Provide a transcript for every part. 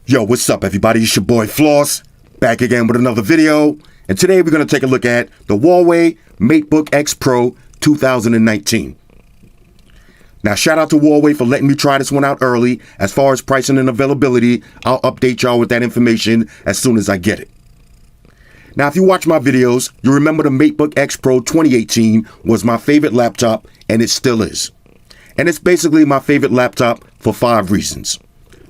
Yo, what's up everybody? It's your boy Floss, back again with another video. And today we're going to take a look at the Huawei Matebook X Pro 2019. Now shout out to Huawei for letting me try this one out early. As far as pricing and availability, I'll update y'all with that information as soon as I get it. Now if you watch my videos, you remember the Matebook X Pro 2018 was my favorite laptop, and it still is. And it's basically my favorite laptop for 5 reasons.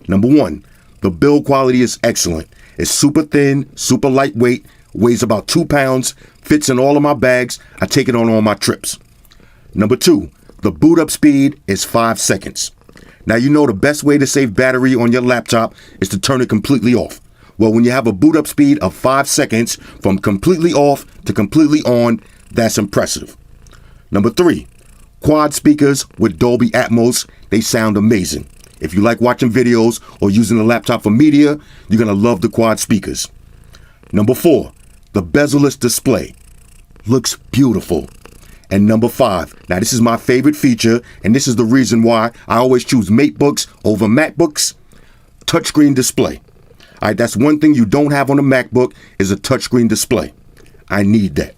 Number 1, the build quality is excellent. It's super thin, super lightweight, weighs about 2 pounds, fits in all of my bags. I take it on all my trips. Number 2, the boot up speed is 5 seconds. Now you know the best way to save battery on your laptop is to turn it completely off. Well, when you have a boot up speed of 5 seconds from completely off to completely on, that's impressive. Number 3, quad speakers with Dolby Atmos. They sound amazing. If you like watching videos or using the laptop for media, you're going to love the quad speakers. Number 4, the bezel-less display. Looks beautiful. And number 5, now this is my favorite feature, and this is the reason why I always choose Matebooks over MacBooks, touchscreen display. All right, that's one thing you don't have on a MacBook is a touchscreen display. I need that.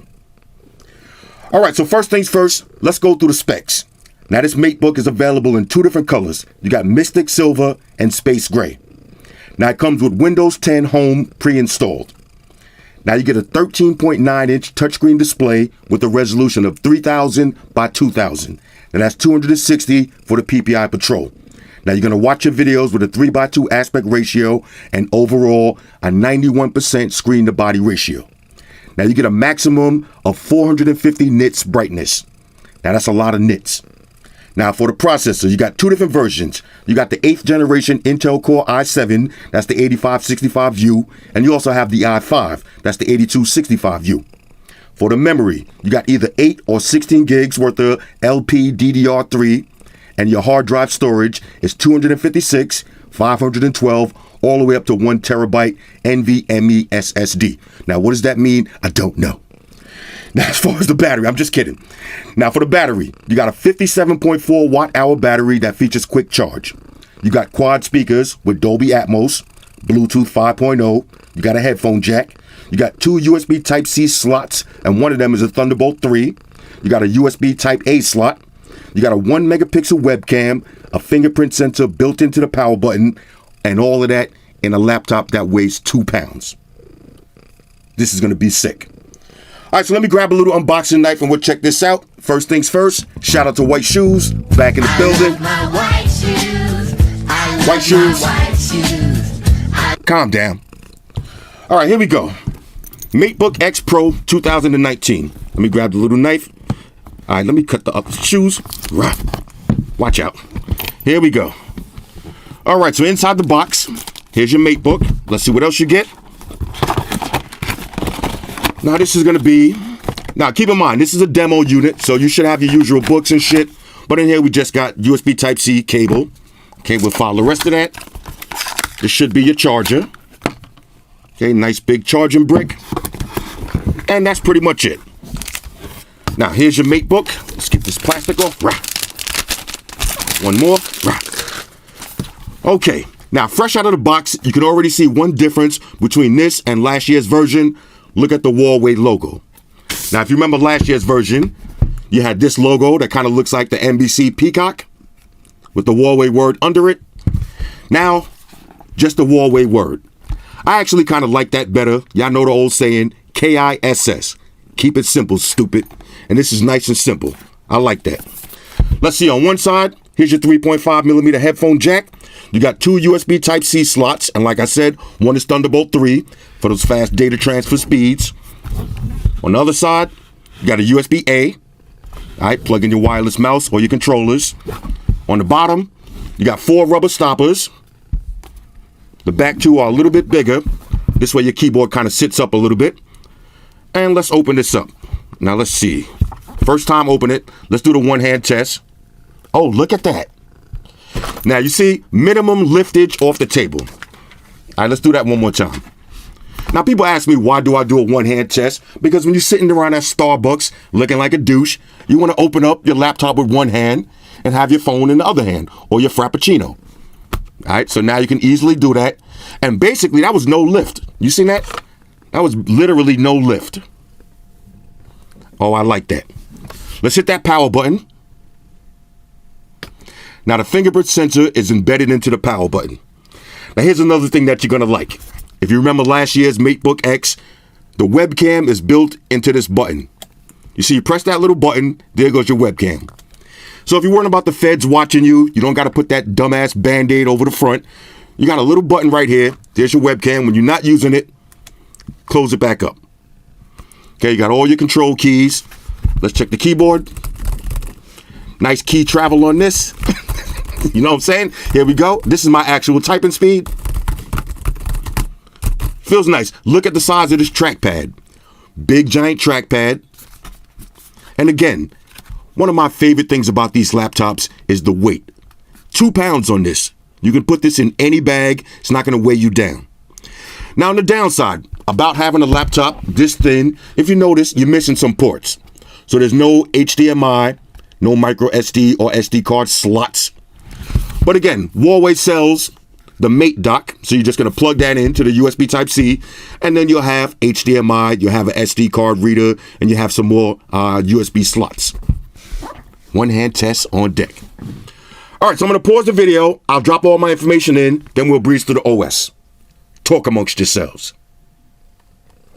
All right, so first things first, let's go through the specs. Now this Matebook is available in 2 different colors. You got Mystic Silver and Space Gray. Now it comes with Windows 10 Home pre-installed. Now you get a 13.9-inch touchscreen display with a resolution of 3000 by 2000. And that's 260 for the PPI Patrol. Now you're going to watch your videos with a 3:2 aspect ratio and overall a 91% screen to body ratio. Now you get a maximum of 450 nits brightness. Now that's a lot of nits. Now for the processor, you got 2 different versions. You got the 8th generation Intel Core i7, that's the 8565U, and you also have the i5, that's the 8265U. For the memory, you got either 8 or 16 gigs worth of LPDDR3, and your hard drive storage is 256, 512, all the way up to 1 terabyte NVMe SSD. Now what does that mean? I don't know. Now, as far as the battery, I'm just kidding. Now, for the battery, you got a 57.4 watt-hour battery that features quick charge. You got quad speakers with Dolby Atmos, Bluetooth 5.0. You got a headphone jack. You got 2 USB Type-C slots, and one of them is a Thunderbolt 3. You got a USB Type-A slot. You got a 1 megapixel webcam, a fingerprint sensor built into the power button, and all of that in a laptop that weighs 2 pounds. This is going to be sick. All right, so let me grab a little unboxing knife and we'll check this out. First things first, shout out to White Shoes, back in the building. White Shoes. Calm down. All right, here we go. Matebook X Pro 2019. Let me grab the little knife. All right, let me cut the shoes. Watch out. Here we go. All right, so inside the box, here's your Matebook. Let's see what else you get. Now this is going to be, now keep in mind, this is a demo unit, so you should have your usual books and shit. But in here we just got USB Type-C cable. Okay, we'll file the rest of that. This should be your charger. Okay, nice big charging brick. And that's pretty much it. Now here's your Matebook. Let's get this plastic off. One more. Okay, now fresh out of the box, you can already see one difference between this and last year's version. Look at the Huawei logo. Now, if you remember last year's version, you had this logo that kind of looks like the NBC peacock with the Huawei word under it. Now, just the Huawei word. I actually kind of like that better. Y'all know the old saying, KISS. Keep it simple, stupid. And this is nice and simple. I like that. Let's see, on one side, here's your 3.5 millimeter headphone jack. You got 2 USB Type-C slots, and like I said, one is Thunderbolt 3 for those fast data transfer speeds. On the other side, you got a USB-A. All right, plug in your wireless mouse or your controllers. On the bottom, you got 4 rubber stoppers. The back 2 are a little bit bigger. This way your keyboard kind of sits up a little bit. And let's open this up. Now let's see. First time open it. Let's do the one-hand test. Oh, look at that. Now you see minimum liftage off the table. All right, let's do that one more time. Now people ask me, why do I do a one-hand test? Because when you're sitting around at Starbucks looking like a douche, you want to open up your laptop with one hand and have your phone in the other hand, or your Frappuccino. All right, so now you can easily do that. And basically, that was no lift. You seen that? That was literally no lift. Oh, I like that. Let's hit that power button. Now, the fingerprint sensor is embedded into the power button. Now, here's another thing that you're going to like. If you remember last year's Matebook X, the webcam is built into this button. You see, you press that little button, there goes your webcam. So if you're worrying about the feds watching you, you don't got to put that dumbass Band-Aid over the front. You got a little button right here. There's your webcam. When you're not using it, close it back up. Okay, you got all your control keys. Let's check the keyboard. Nice key travel on this. You know what I'm saying? Here we go. This is my actual typing speed. Feels nice. Look at the size of this trackpad. Big, giant trackpad. And again, one of my favorite things about these laptops is the weight. 2 pounds on this. You can put this in any bag. It's not going to weigh you down. Now, on the downside, about having a laptop this thin, if you notice, you're missing some ports. So there's no HDMI, no micro SD or SD card slots. But again, Huawei sells the Mate dock. So you're just going to plug that into the USB Type-C. And then you'll have HDMI, you'll have an SD card reader, and you have some more USB slots. One-hand test on deck. All right, so I'm going to pause the video. I'll drop all my information in. Then we'll breeze through the OS. Talk amongst yourselves.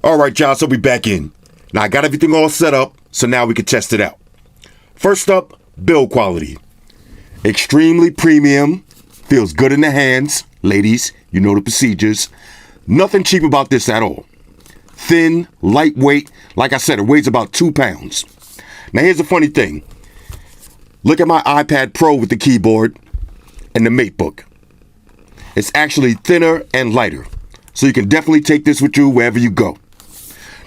All right, y'all, so we back in. Now, I got everything all set up, so now we can test it out. First up, build quality. Extremely premium. Feels good in the hands. Ladies, you know the procedures. Nothing cheap about this at all. Thin, lightweight. Like I said, it weighs about 2 pounds. Now, here's the funny thing. Look at my iPad Pro with the keyboard and the Matebook. It's actually thinner and lighter. So you can definitely take this with you wherever you go.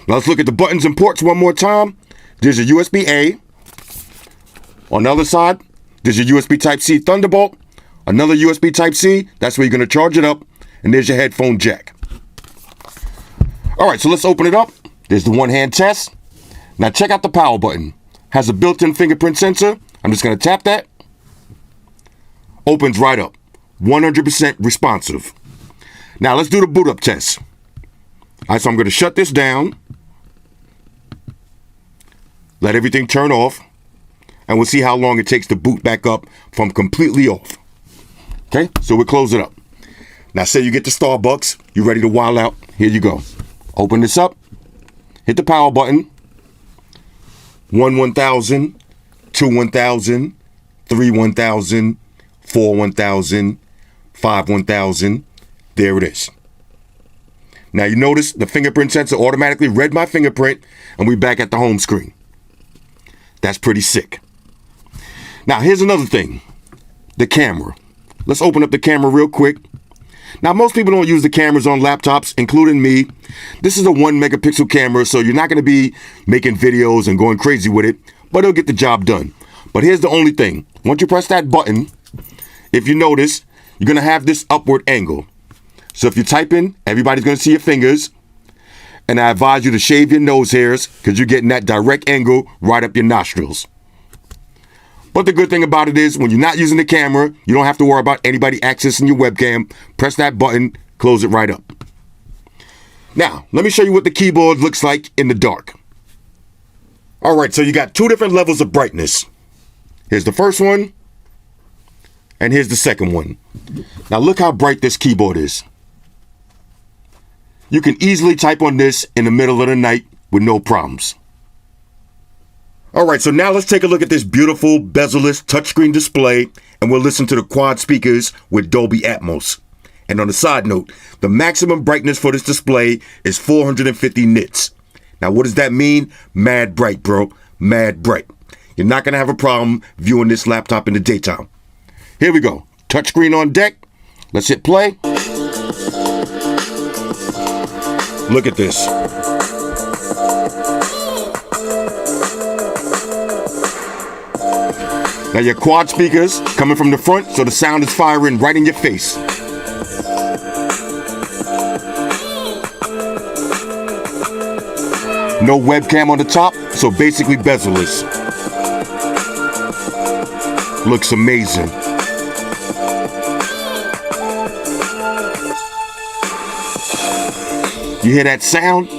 Now let's look at the buttons and ports one more time. There's a USB-A. On the other side, there's your USB Type-C Thunderbolt. Another USB Type-C. That's where you're going to charge it up. And there's your headphone jack. All right, so let's open it up. There's the one-hand test. Now check out the power button. Has a built-in fingerprint sensor. I'm just going to tap that. Opens right up. 100% responsive. Now let's do the boot up test. All right, so I'm going to shut this down. Let everything turn off. And we'll see how long it takes to boot back up from completely off. Okay, so we'll close it up. Now say you get to Starbucks. You're ready to wild out. Here you go. Open this up. Hit the power button. 1,000. 2 1,000, 3 1,000, 4 1,000, 5 1,000. There it is. Now you notice the fingerprint sensor automatically read my fingerprint and we're back at the home screen. That's pretty sick. Now here's another thing. The camera. Let's open up the camera real quick. Now most people don't use the cameras on laptops, including me. This is a 1 megapixel camera, so you're not going to be making videos and going crazy with it. But it'll get the job done. But here's the only thing. Once you press that button, if you notice, you're going to have this upward angle. So if you're typing, everybody's going to see your fingers. And I advise you to shave your nose hairs because you're getting that direct angle right up your nostrils. But the good thing about it is when you're not using the camera, you don't have to worry about anybody accessing your webcam. Press that button, close it right up. Now, let me show you what the keyboard looks like in the dark. All right, so you got 2 different levels of brightness. Here's the first one, and here's the second one. Now look how bright this keyboard is. You can easily type on this in the middle of the night with no problems. All right, so now let's take a look at this beautiful bezel-less touchscreen display, and we'll listen to the quad speakers with Dolby Atmos. And on a side note, the maximum brightness for this display is 450 nits. Now, what does that mean? Mad bright, bro. Mad bright. You're not going to have a problem viewing this laptop in the daytime. Here we go. Touchscreen on deck. Let's hit play. Look at this. Now your quad speakers coming from the front, so the sound is firing right in your face. No webcam on the top, so basically bezel-less. Looks amazing. You hear that sound?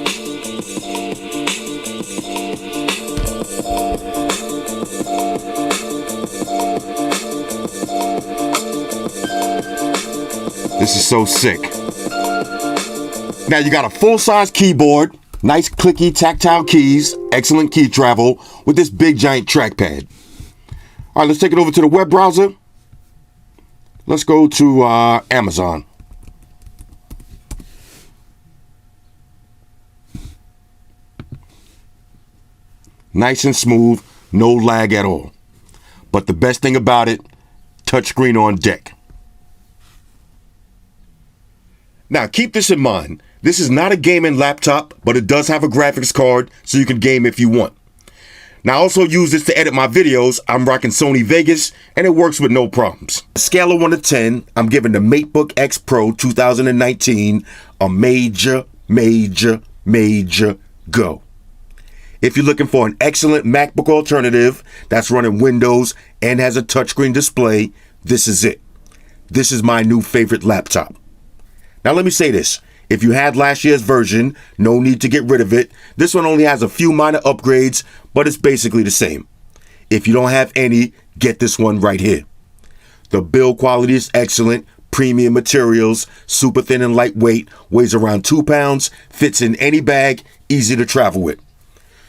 This is so sick. Now you got a full-size keyboard, nice clicky tactile keys, excellent key travel with this big giant trackpad. All right, let's take it over to the web browser. Let's go to Amazon. Nice and smooth, no lag at all. But the best thing about it, touchscreen on deck. Now keep this in mind. This is not a gaming laptop, but it does have a graphics card so you can game if you want. Now I also use this to edit my videos. I'm rocking Sony Vegas and it works with no problems. Scale of 1 to 10, I'm giving the Matebook X Pro 2019 a major go. If you're looking for an excellent MacBook alternative that's running Windows and has a touchscreen display, this is it. This is my new favorite laptop. Now let me say this. If you had last year's version, no need to get rid of it. This one only has a few minor upgrades, but it's basically the same. If you don't have any, get this one right here. The build quality is excellent, premium materials, super thin and lightweight, weighs around 2 pounds, fits in any bag, easy to travel with.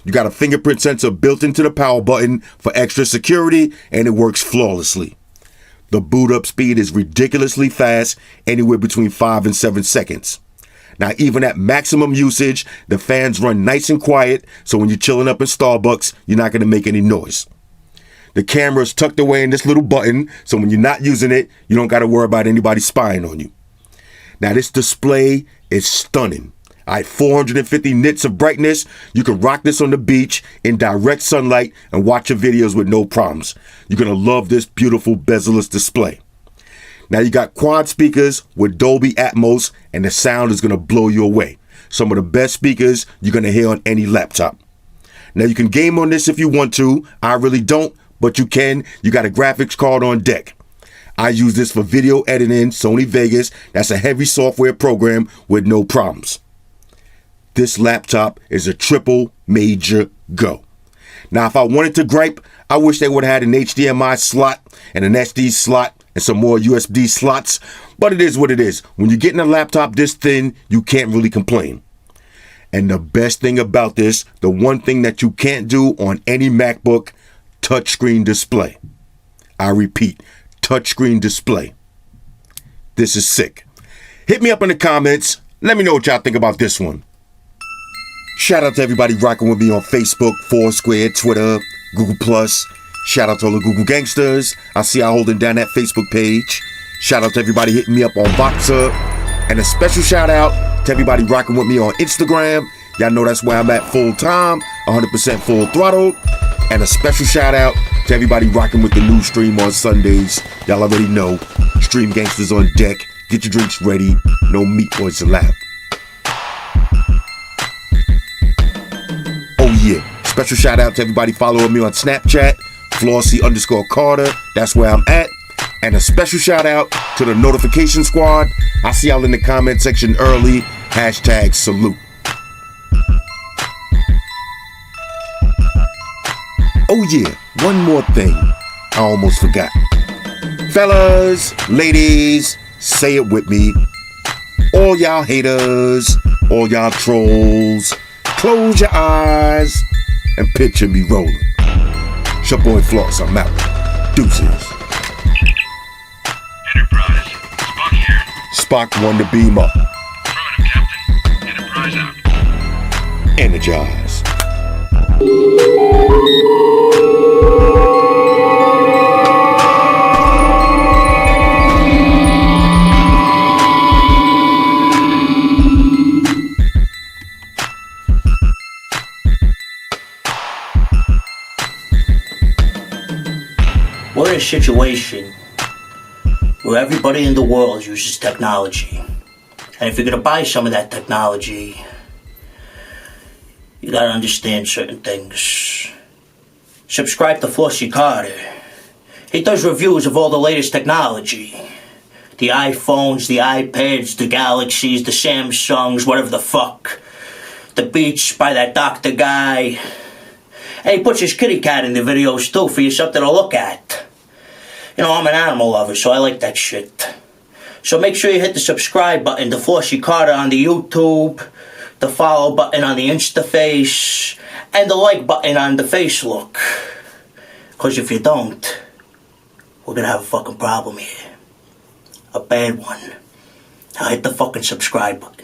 You got a fingerprint sensor built into the power button for extra security, and it works flawlessly. The boot up speed is ridiculously fast, anywhere between 5 and 7 seconds. Now, even at maximum usage, the fans run nice and quiet, so when you're chilling up in Starbucks, you're not going to make any noise. The camera is tucked away in this little button, so when you're not using it, you don't got to worry about anybody spying on you. Now, this display is stunning. All right, 450 nits of brightness. You can rock this on the beach in direct sunlight and watch your videos with no problems. You're going to love this beautiful bezel-less display. Now you got quad speakers with Dolby Atmos, and the sound is going to blow you away. Some of the best speakers you're going to hear on any laptop. Now you can game on this if you want to. I really don't, but you can. You got a graphics card on deck. I use this for video editing, Sony Vegas. That's a heavy software program with no problems. This laptop is a triple major go. Now if I wanted to gripe, I wish they would have had an HDMI slot and an SD slot and some more USB slots, but it is what it is. When you're getting a laptop this thin, you can't really complain. And the best thing about this, the one thing that you can't do on any MacBook, touchscreen display. I repeat, touchscreen display. This is sick. Hit me up in the comments. Let me know what y'all think about this one. Shout out to everybody rocking with me on Facebook, Foursquare, Twitter, Google+. Shout out to all the Google gangsters. I see y'all holding down that Facebook page. Shout out to everybody hitting me up on Voxer. And a special shout out to everybody rocking with me on Instagram. Y'all know that's where I'm at full time, 100% full throttle. And a special shout out to everybody rocking with the new stream on Sundays. Y'all already know, Stream Gangsters on deck. Get your drinks ready. No meat boys allowed. Oh yeah, special shout out to everybody following me on Snapchat. Flossy_Carter, that's where I'm at. And a special shout out to the notification squad. I see y'all in the comment section early. #salute. Oh yeah, one more thing. I almost forgot. Fellas, ladies, say it with me. All y'all haters, all y'all trolls, close your eyes and picture me rolling. It's your boy Floss, I'm out. Deuces. Enterprise, Spock here. Spock won the beam up. Affirmative, Captain. Enterprise out. Energize. We're in a situation where everybody in the world uses technology. And if you're going to buy some of that technology, you got to understand certain things. Subscribe to Flossy Carter. He does reviews of all the latest technology. The iPhones, the iPads, the Galaxies, the Samsungs, whatever the fuck. The Beats by that doctor guy. And he puts his kitty cat in the videos too for you something to look at. You know, I'm an animal lover, so I like that shit. So make sure you hit the subscribe button, the Flossy Carter on the YouTube, the follow button on the Instaface, and the like button on the Facelook. Because if you don't, we're gonna have a fucking problem here. A bad one. Now hit the fucking subscribe button.